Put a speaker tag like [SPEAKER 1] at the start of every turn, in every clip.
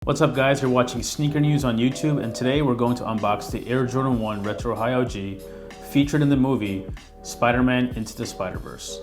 [SPEAKER 1] What's up guys, you're watching Sneaker News on YouTube, and today we're going to unbox the Air Jordan 1 Retro High OG featured in the movie Spider-Man Into the Spider-Verse.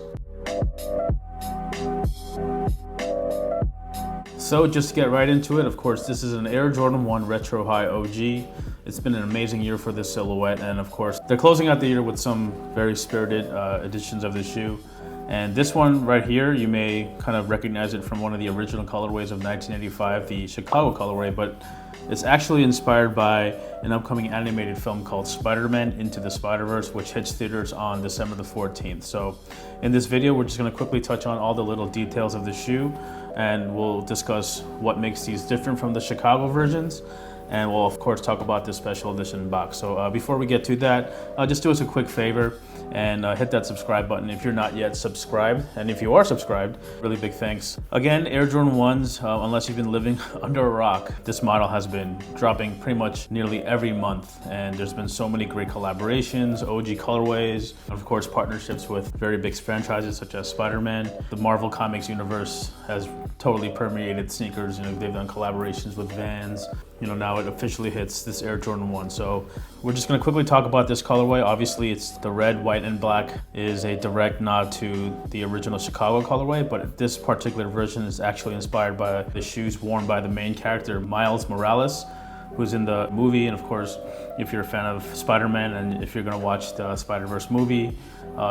[SPEAKER 1] So just to get right into it, of course, this is an Air Jordan 1 Retro High OG. It's been an amazing year for this silhouette, and of course, they're closing out the year with some very spirited editions of the shoe. And this one right here, you may kind of recognize it from one of the original colorways of 1985, the Chicago colorway, but it's actually inspired by an upcoming animated film called Spider-Man Into the Spider-Verse, which hits theaters on December the 14th. So in this video, we're just gonna quickly touch on all the little details of the shoe, and we'll discuss what makes these different from the Chicago versions. And we'll of course talk about this special edition box. So before we get to that, just do us a quick favor and hit that subscribe button if you're not yet subscribed. And if you are subscribed, really big thanks. Again, Air Jordan 1s, unless you've been living under a rock, this model has been dropping pretty much nearly every month. And there's been so many great collaborations, OG colorways, of course partnerships with very big franchises such as Spider-Man. The Marvel Comics universe has totally permeated sneakers. They've done collaborations with Vans. Now it officially hits this Air Jordan 1. So we're just gonna quickly talk about this colorway. Obviously it's the red, white, and black is a direct nod to the original Chicago colorway, but this particular version is actually inspired by the shoes worn by the main character, Miles Morales, who's in the movie. And of course, if you're a fan of Spider-Man and if you're gonna watch the Spider-Verse movie,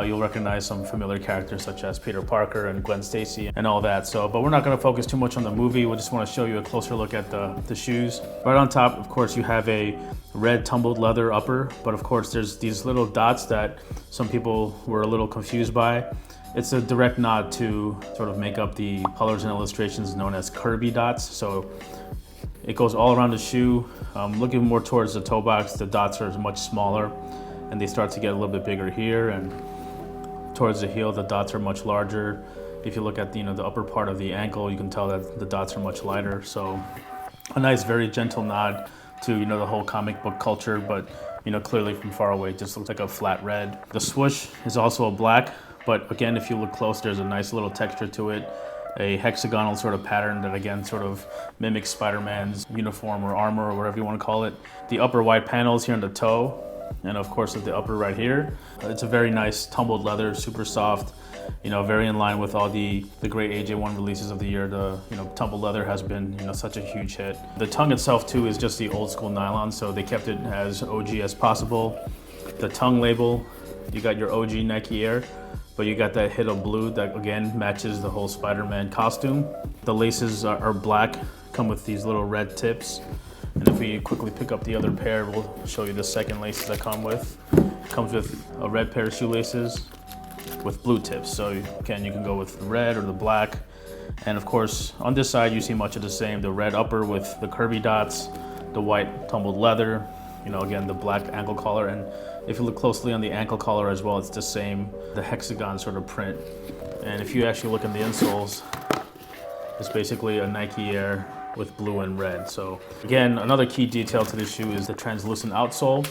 [SPEAKER 1] you'll recognize some familiar characters such as Peter Parker and Gwen Stacy and all that. But we're not gonna focus too much on the movie. We just wanna show you a closer look at the shoes. Right on top, of course, you have a red tumbled leather upper, but of course there's these little dots that some people were a little confused by. It's a direct nod to sort of make up the colors and illustrations known as Kirby dots. So it goes all around the shoe. Looking more towards the toe box, the dots are much smaller and they start to get a little bit bigger here, and towards the heel, the dots are much larger. If you look at the upper part of the ankle, you can tell that the dots are much lighter. So a nice, very gentle nod to the whole comic book culture, but clearly from far away, it just looks like a flat red. The swoosh is also a black, but again, if you look close, there's a nice little texture to it. A hexagonal sort of pattern that again sort of mimics Spider-Man's uniform or armor or whatever you want to call it. The upper white panels here on the toe, and of course at the upper right here, it's a very nice tumbled leather, super soft, very in line with all the great AJ1 releases of the year. The tumbled leather has been such a huge hit. The tongue itself too is just the old school nylon, so they kept it as OG as possible. The tongue label, you got your OG Nike Air, but you got that hit of blue that again matches the whole Spider-Man costume. The laces are black, come with these little red tips. And if we quickly pick up the other pair, we'll show you the second laces that come with. It comes with a red pair of shoelaces with blue tips. So again, you can go with the red or the black. And of course, on this side, you see much of the same. The red upper with the Kirby dots, the white tumbled leather, again, the black ankle collar. And if you look closely on the ankle collar as well, it's the same, the hexagon sort of print. And if you actually look in the insoles, it's basically a Nike Air with blue and red. So again, another key detail to this shoe is the translucent outsole.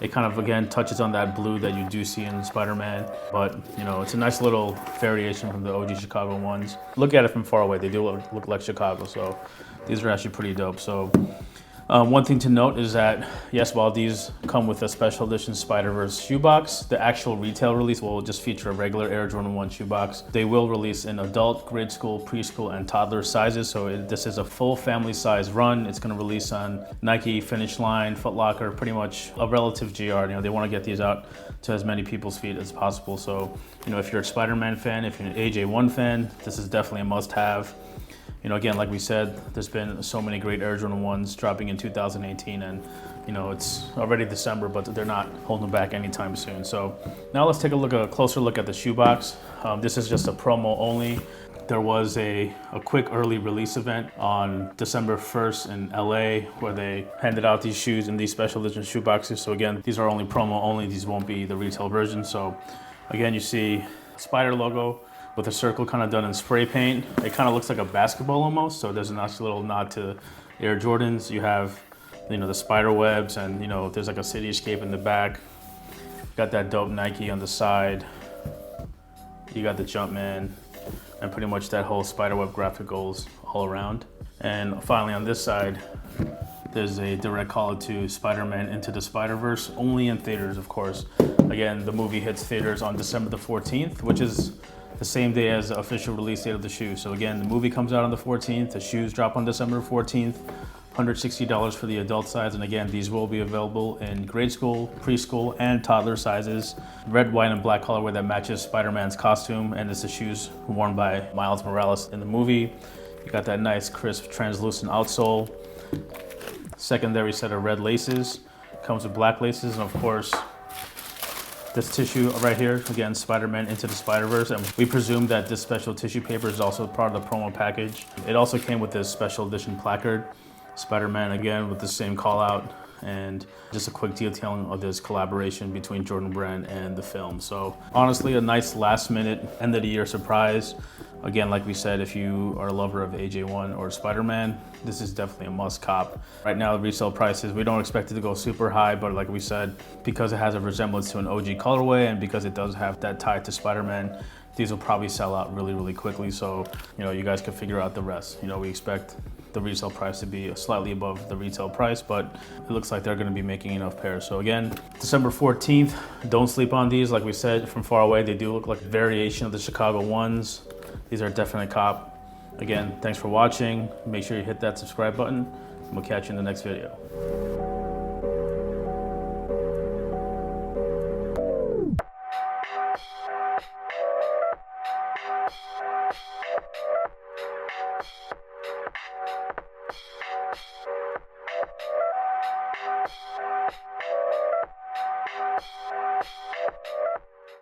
[SPEAKER 1] It kind of again touches on that blue that you do see in Spider-Man, but it's a nice little variation from the OG Chicago ones. Look at it from far away, they do look like Chicago, so these are actually pretty dope. So one thing to note is that, yes, while these come with a special edition Spider-Verse shoebox, the actual retail release will just feature a regular Air Jordan 1 shoebox. They will release in adult, grade school, preschool, and toddler sizes, so this is a full family size run. It's going to release on Nike, Finish Line, Foot Locker, pretty much a relative GR. They want to get these out to as many people's feet as possible. So, if you're a Spider-Man fan, if you're an AJ1 fan, this is definitely a must-have. Again, like we said, there's been so many great Air Jordan 1s dropping in 2018, and it's already December, but they're not holding back anytime soon. So now let's take a closer look at the shoebox. This is just a promo only. There was a quick early release event on December 1st in LA where they handed out these shoes in these special edition shoeboxes. So again, these are only promo only. These won't be the retail version. So again, you see Spider logo with a circle kind of done in spray paint. It kind of looks like a basketball almost, so there's a nice little nod to Air Jordans. You have, the spider webs, and there's like a cityscape in the back. Got that dope Nike on the side. You got the Jumpman, and pretty much that whole spiderweb graphic goes all around. And finally on this side, there's a direct call out to Spider-Man Into the Spider-Verse, only in theaters, of course. Again, the movie hits theaters on December the 14th, which is the same day as the official release date of the shoe. So again, the movie comes out on the 14th, the shoes drop on December 14th, $160 for the adult size. And again, these will be available in grade school, preschool, and toddler sizes. Red, white, and black colorway that matches Spider-Man's costume, and it's the shoes worn by Miles Morales in the movie. You got that nice, crisp, translucent outsole. Secondary set of red laces, comes with black laces, and of course this tissue right here, again, Spider-Man Into the Spider-Verse, and we presume that this special tissue paper is also part of the promo package. It also came with this special edition placard, Spider-Man again with the same call out, and just a quick detailing of this collaboration between Jordan Brand and the film. So honestly, a nice last minute end of the year surprise. Again, like we said, if you are a lover of AJ1 or Spider-Man, this is definitely a must cop. Right now, the resale prices, we don't expect it to go super high, but like we said, because it has a resemblance to an OG colorway and because it does have that tie to Spider-Man, these will probably sell out really, really quickly. So, you guys can figure out the rest. We expect the resale price to be slightly above the retail price, but it looks like they're gonna be making enough pairs. So again, December 14th, don't sleep on these. Like we said, from far away, they do look like a variation of the Chicago ones. These are definitely cop. Again, thanks for watching. Make sure you hit that subscribe button, and we'll catch you in the next video.